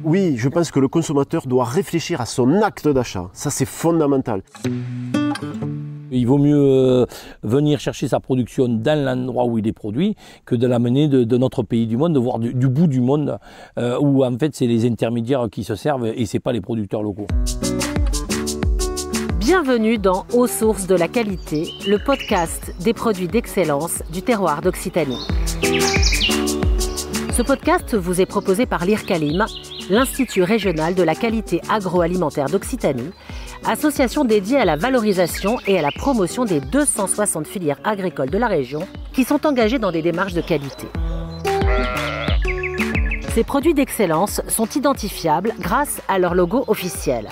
Oui, je pense que le consommateur doit réfléchir à son acte d'achat. Ça, c'est fondamental. Il vaut mieux venir chercher sa production dans l'endroit où il est produit que de l'amener de notre pays du monde, voire du bout du monde, où en fait c'est les intermédiaires qui se servent et ce n'est pas les producteurs locaux. Bienvenue dans Aux sources de la qualité, le podcast des produits d'excellence du terroir d'Occitanie. Ce podcast vous est proposé par l'IRCALIM, l'Institut régional de la qualité agroalimentaire d'Occitanie, association dédiée à la valorisation et à la promotion des 260 filières agricoles de la région qui sont engagées dans des démarches de qualité. Ces produits d'excellence sont identifiables grâce à leur logo officiel.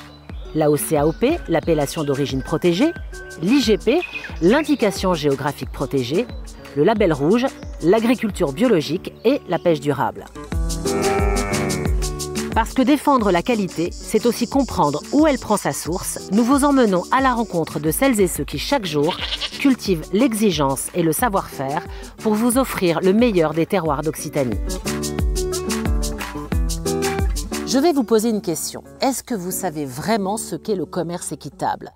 L'AOC/AOP, l'appellation d'origine protégée, l'IGP, l'indication géographique protégée, le label rouge, l'agriculture biologique et la pêche durable. Parce que défendre la qualité, c'est aussi comprendre où elle prend sa source, nous vous emmenons à la rencontre de celles et ceux qui, chaque jour, cultivent l'exigence et le savoir-faire pour vous offrir le meilleur des terroirs d'Occitanie. Je vais vous poser une question. Est-ce que vous savez vraiment ce qu'est le commerce équitable ?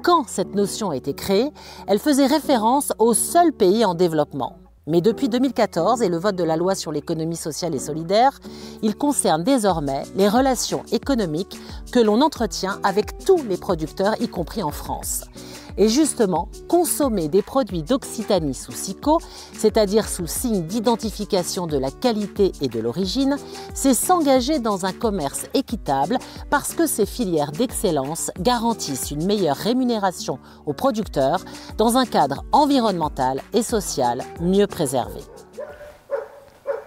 Quand cette notion a été créée, elle faisait référence aux seuls pays en développement. Mais depuis 2014 et le vote de la loi sur l'économie sociale et solidaire, il concerne désormais les relations économiques que l'on entretient avec tous les producteurs, y compris en France. Et justement, consommer des produits d'Occitanie sous SIQO, c'est-à-dire sous signe d'identification de la qualité et de l'origine, c'est s'engager dans un commerce équitable parce que ces filières d'excellence garantissent une meilleure rémunération aux producteurs dans un cadre environnemental et social mieux préservé.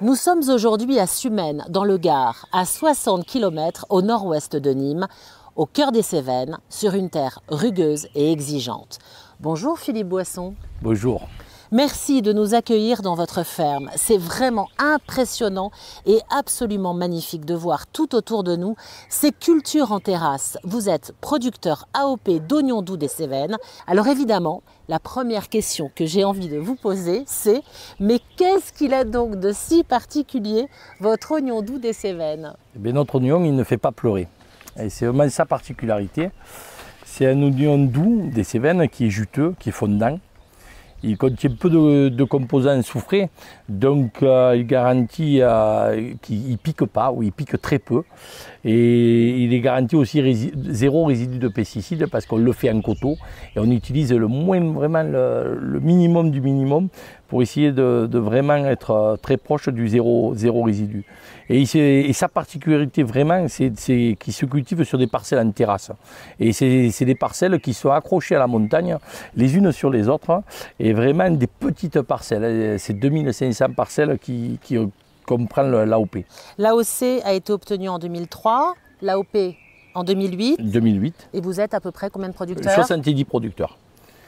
Nous sommes aujourd'hui à Sumène, dans le Gard, à 60 km au nord-ouest de Nîmes, au cœur des Cévennes, sur une terre rugueuse et exigeante. Bonjour Philippe Boisson. Bonjour. Merci de nous accueillir dans votre ferme. C'est vraiment impressionnant et absolument magnifique de voir tout autour de nous ces cultures en terrasse. Vous êtes producteur AOP d'oignons doux des Cévennes. Alors évidemment, la première question que j'ai envie de vous poser, c'est « Mais qu'est-ce qu'il a donc de si particulier, votre oignon doux des Cévennes ?» Notre oignon, il ne fait pas pleurer. Et c'est vraiment sa particularité. C'est un oignon doux des Cévennes qui est juteux, qui est fondant. Il contient peu de composants soufrés, donc il garantit qu'il ne pique pas, ou il pique très peu. Et il est garanti aussi zéro résidu de pesticides parce qu'on le fait en coteau et on utilise le minimum du minimum pour essayer de vraiment être très proche du zéro résidu. Et sa particularité vraiment, c'est qu'il se cultive sur des parcelles en terrasse. Et c'est des parcelles qui sont accrochées à la montagne, les unes sur les autres, et vraiment des petites parcelles. C'est 2500 parcelles qui comprennent l'AOP. L'AOC a été obtenue en 2003, l'AOP en 2008. 2008. Et vous êtes à peu près combien de producteurs ? 70 producteurs.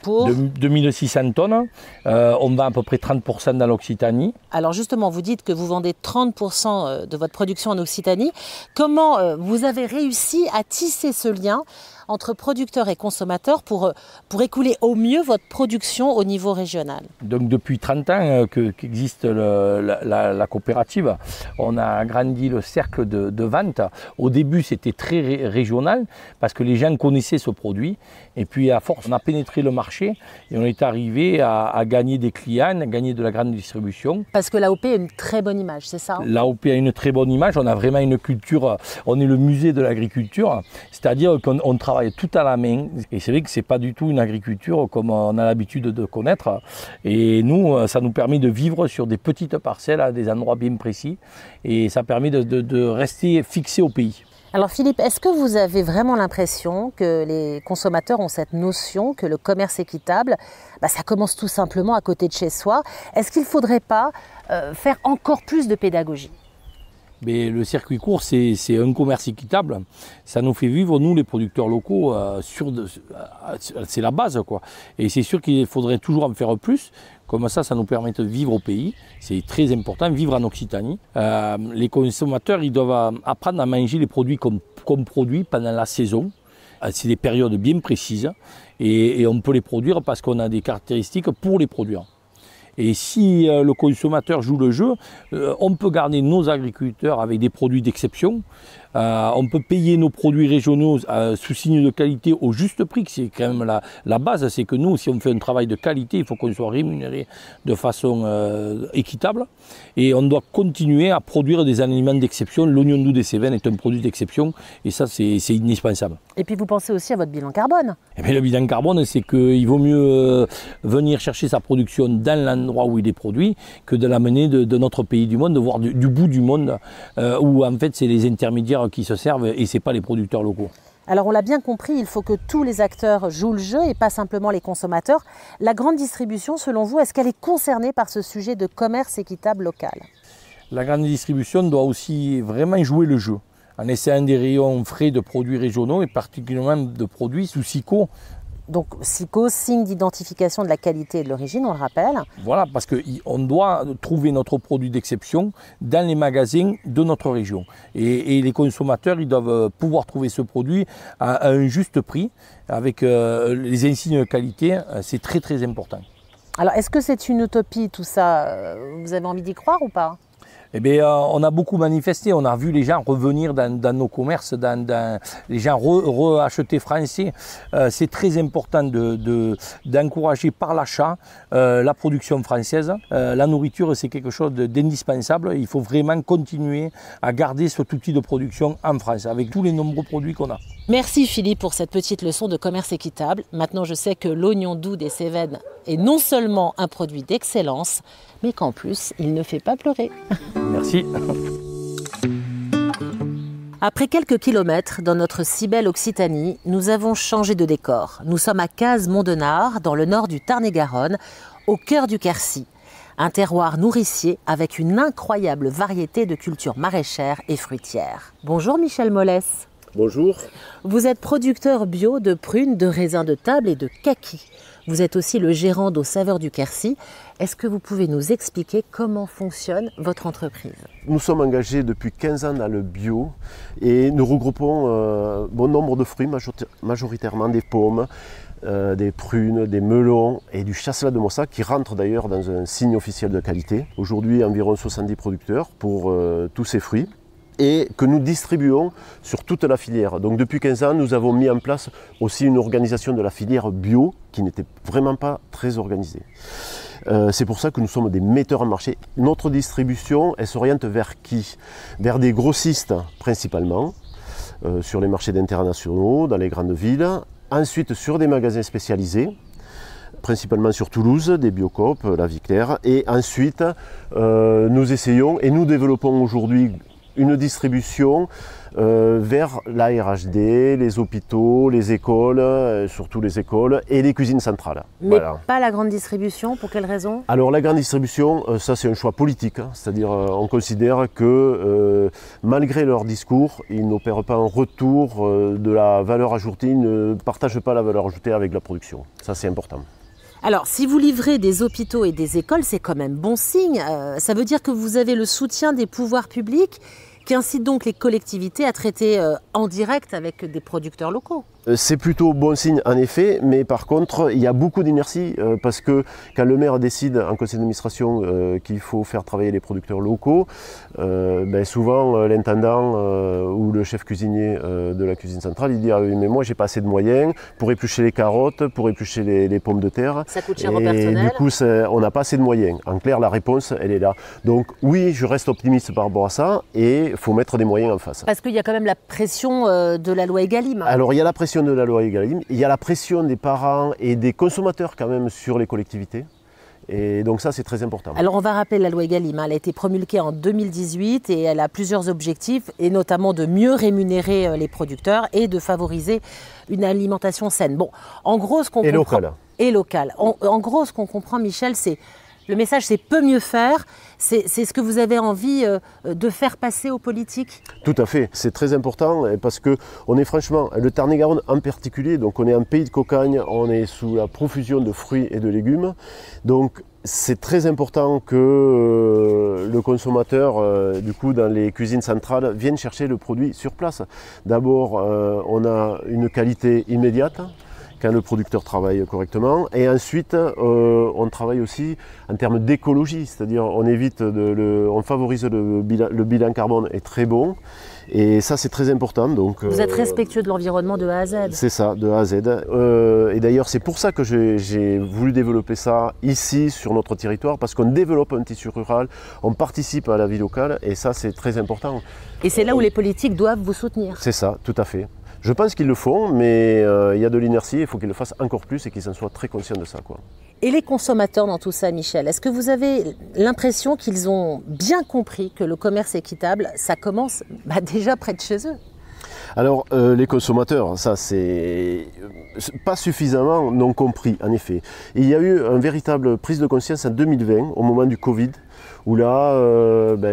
Pour 2600 tonnes, on vend à peu près 30% dans l'Occitanie. Alors justement, vous dites que vous vendez 30% de votre production en Occitanie. Comment vous avez réussi à tisser ce lien entre producteurs et consommateurs pour écouler au mieux votre production au niveau régional? Donc depuis 30 ans qu'existe la coopérative, on a agrandi le cercle de vente. Au début, c'était très régional parce que les gens connaissaient ce produit. Et puis à force, on a pénétré le marché et on est arrivé à gagner des clients, à gagner de la grande distribution. Parce que l'AOP a une très bonne image, c'est ça ? L'AOP a une très bonne image. On a vraiment une culture, on est le musée de l'agriculture. C'est-à-dire qu'on travaille tout à la main. Et c'est vrai que ce n'est pas du tout une agriculture comme on a l'habitude de connaître. Et nous, ça nous permet de vivre sur des petites parcelles à des endroits bien précis. Et ça permet de rester fixé au pays. Alors Philippe, est-ce que vous avez vraiment l'impression que les consommateurs ont cette notion que le commerce équitable, ça commence tout simplement à côté de chez soi? Est-ce qu'il ne faudrait pas faire encore plus de pédagogie ? Mais le circuit court, c'est un commerce équitable. Ça nous fait vivre, nous, les producteurs locaux, c'est la base, quoi. Et c'est sûr qu'il faudrait toujours en faire plus. Comme ça nous permet de vivre au pays. C'est très important, vivre en Occitanie. Les consommateurs, ils doivent apprendre à manger les produits qu'on produit pendant la saison. C'est des périodes bien précises et on peut les produire parce qu'on a des caractéristiques pour les produire. Et si le consommateur joue le jeu, on peut garder nos agriculteurs avec des produits d'exception. On peut payer nos produits régionaux sous signe de qualité au juste prix, c'est quand même la base, c'est que nous, si on fait un travail de qualité, il faut qu'on soit rémunéré de façon équitable. Et on doit continuer à produire des aliments d'exception. L'oignon doux des Cévennes est un produit d'exception et ça, c'est indispensable. Et puis vous pensez aussi à votre bilan carbone. Et bien, le bilan carbone, c'est qu'il vaut mieux venir chercher sa production dans l'endroit où il est produit que de l'amener de notre pays du monde, de voir du bout du monde où en fait c'est les intermédiaires qui se servent et ce n'est pas les producteurs locaux. Alors on l'a bien compris, il faut que tous les acteurs jouent le jeu et pas simplement les consommateurs. La grande distribution, selon vous, est-ce qu'elle est concernée par ce sujet de commerce équitable local? La grande distribution doit aussi vraiment jouer le jeu en essayant des rayons frais de produits régionaux et particulièrement de produits sous SIQO. Donc SIQO, signe d'identification de la qualité et de l'origine, on le rappelle. Voilà, parce qu'on doit trouver notre produit d'exception dans les magasins de notre région. Et les consommateurs, ils doivent pouvoir trouver ce produit à un juste prix, avec les insignes de qualité, c'est très très important. Alors est-ce que c'est une utopie tout ça? Vous avez envie d'y croire ou pas? Eh bien, on a beaucoup manifesté, on a vu les gens revenir dans nos commerces, les gens reacheter français. C'est très important d'encourager par l'achat la production française. La nourriture, c'est quelque chose d'indispensable. Il faut vraiment continuer à garder ce outil de production en France, avec tous les nombreux produits qu'on a. Merci Philippe pour cette petite leçon de commerce équitable. Maintenant, je sais que l'oignon doux des Cévennes est non seulement un produit d'excellence, mais qu'en plus, il ne fait pas pleurer. Merci. Après quelques kilomètres dans notre si belle Occitanie, nous avons changé de décor. Nous sommes à Cazes-Mondenard, dans le nord du Tarn-et-Garonne, au cœur du Quercy. Un terroir nourricier avec une incroyable variété de cultures maraîchères et fruitières. Bonjour Michel Mollès. Bonjour. Vous êtes producteur bio de prunes, de raisins de table et de kakis. Vous êtes aussi le gérant d'Aux Saveurs du Quercy. Est-ce que vous pouvez nous expliquer comment fonctionne votre entreprise? Nous sommes engagés depuis 15 ans dans le bio et nous regroupons bon nombre de fruits, majoritairement des pommes, des prunes, des melons et du chasselas de Mossa qui rentre d'ailleurs dans un signe officiel de qualité. Aujourd'hui, environ 70 producteurs pour tous ces fruits, et que nous distribuons sur toute la filière. Donc depuis 15 ans, nous avons mis en place aussi une organisation de la filière bio qui n'était vraiment pas très organisée. C'est pour ça que nous sommes des metteurs en marché. Notre distribution, elle s'oriente vers qui? Vers des grossistes principalement, sur les marchés internationaux, dans les grandes villes. Ensuite sur des magasins spécialisés, principalement sur Toulouse, des Biocoop, la Vie Claire. Et ensuite, nous essayons et nous développons aujourd'hui une distribution vers la RHD, les hôpitaux, les écoles, surtout les écoles, et les cuisines centrales. Mais voilà. Pas la grande distribution, pour quelle raison? Alors la grande distribution, ça c'est un choix politique, hein. C'est-à-dire on considère que malgré leur discours, ils n'opèrent pas un retour de la valeur ajoutée, ils ne partagent pas la valeur ajoutée avec la production. Ça c'est important. Alors, si vous livrez des hôpitaux et des écoles, c'est quand même bon signe. Ça veut dire que vous avez le soutien des pouvoirs publics qui incite donc les collectivités à traiter en direct avec des producteurs locaux. C'est plutôt bon signe en effet, mais par contre il y a beaucoup d'inertie parce que quand le maire décide en conseil d'administration qu'il faut faire travailler les producteurs locaux, souvent l'intendant ou le chef cuisinier de la cuisine centrale il dit ah oui mais moi j'ai pas assez de moyens pour éplucher les carottes, pour éplucher les pommes de terre. Ça coûte cher au personnel. Du coup on n'a pas assez de moyens. En clair la réponse elle est là. Donc oui je reste optimiste par rapport à ça et il faut mettre des moyens en face. Parce qu'il y a quand même la pression de la loi Egalim. Alors il y a la pression de la loi Egalim, il y a la pression des parents et des consommateurs quand même sur les collectivités. Et donc ça c'est très important. Alors on va rappeler la loi Egalim, elle a été promulguée en 2018 et elle a plusieurs objectifs, et notamment de mieux rémunérer les producteurs et de favoriser une alimentation saine. Bon, en gros ce qu'on comprend... locale. Et locale. En gros ce qu'on comprend Michel, c'est... Le message, c'est peut mieux faire. C'est ce que vous avez envie de faire passer aux politiques? Tout à fait. C'est très important parce que on est franchement, le Tarn-et-Garonne en particulier, donc on est un pays de cocagne, on est sous la profusion de fruits et de légumes. Donc c'est très important que le consommateur, du coup, dans les cuisines centrales, vienne chercher le produit sur place. D'abord, on a une qualité immédiate quand le producteur travaille correctement. Et ensuite, on travaille aussi en termes d'écologie, c'est-à-dire on favorise le bilan carbone est très bon. Et ça, c'est très important. Donc, vous êtes respectueux de l'environnement de A à Z. C'est ça, de A à Z. Et d'ailleurs, c'est pour ça que j'ai voulu développer ça ici, sur notre territoire, parce qu'on développe un tissu rural, on participe à la vie locale, et ça, c'est très important. Et c'est là où les politiques doivent vous soutenir. C'est ça, tout à fait. Je pense qu'ils le font, mais il y a de l'inertie, il faut qu'ils le fassent encore plus et qu'ils en soient très conscients de ça, quoi. Et les consommateurs dans tout ça, Michel, est-ce que vous avez l'impression qu'ils ont bien compris que le commerce équitable, ça commence déjà près de chez eux? Alors, les consommateurs, ça c'est pas suffisamment non compris, en effet. Il y a eu une véritable prise de conscience en 2020, au moment du Covid, où là,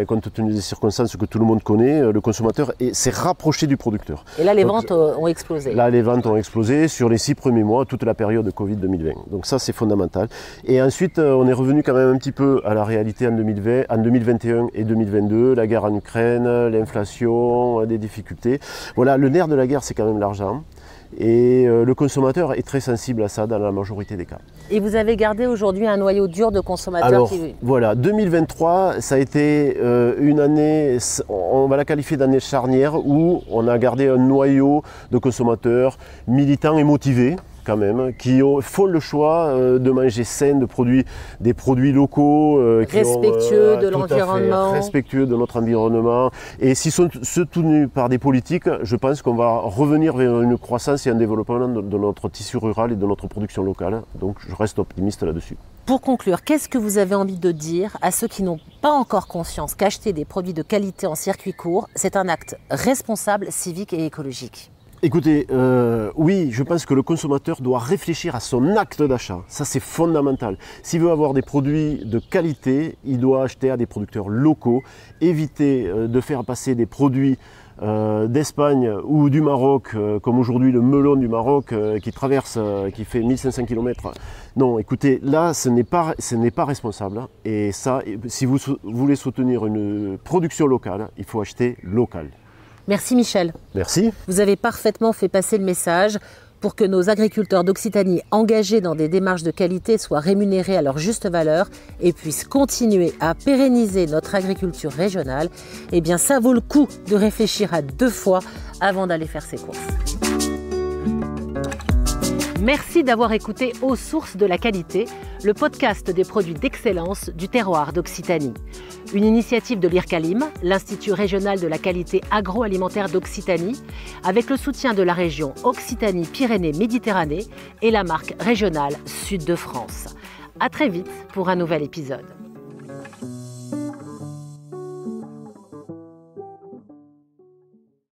compte tenu des circonstances que tout le monde connaît, le consommateur s'est rapproché du producteur. Et là, les ventes ont explosé. Là, les ventes ont explosé sur les 6 premiers mois, toute la période de Covid 2020. Donc ça, c'est fondamental. Et ensuite, on est revenu quand même un petit peu à la réalité en 2021 et 2022, la guerre en Ukraine, l'inflation, des difficultés. Voilà, le nerf de la guerre, c'est quand même l'argent. Et le consommateur est très sensible à ça dans la majorité des cas. Et vous avez gardé aujourd'hui un noyau dur de consommateurs? Alors, voilà, 2023, ça a été une année, on va la qualifier d'année charnière, où on a gardé un noyau de consommateurs militants et motivés, quand même, qui font le choix de manger sain, des produits locaux, respectueux de l'environnement, respectueux de notre environnement. Et s'ils sont soutenus par des politiques, je pense qu'on va revenir vers une croissance et un développement de notre tissu rural et de notre production locale. Donc je reste optimiste là-dessus. Pour conclure, qu'est-ce que vous avez envie de dire à ceux qui n'ont pas encore conscience qu'acheter des produits de qualité en circuit court, c'est un acte responsable, civique et écologique? Écoutez, oui, je pense que le consommateur doit réfléchir à son acte d'achat. Ça, c'est fondamental. S'il veut avoir des produits de qualité, il doit acheter à des producteurs locaux, éviter de faire passer des produits d'Espagne ou du Maroc, comme aujourd'hui le melon du Maroc qui fait 1500 km. Non, écoutez, là, ce n'est pas responsable. Et ça, si vous voulez soutenir une production locale, il faut acheter local. Merci Michel. Merci. Vous avez parfaitement fait passer le message pour que nos agriculteurs d'Occitanie engagés dans des démarches de qualité soient rémunérés à leur juste valeur et puissent continuer à pérenniser notre agriculture régionale. Eh bien, ça vaut le coup de réfléchir à 2 fois avant d'aller faire ses courses. Merci d'avoir écouté Aux sources de la qualité, le podcast des produits d'excellence du terroir d'Occitanie. Une initiative de l'IRCALIM, l'Institut régional de la qualité agroalimentaire d'Occitanie, avec le soutien de la région Occitanie-Pyrénées-Méditerranée et la marque régionale Sud de France. À très vite pour un nouvel épisode.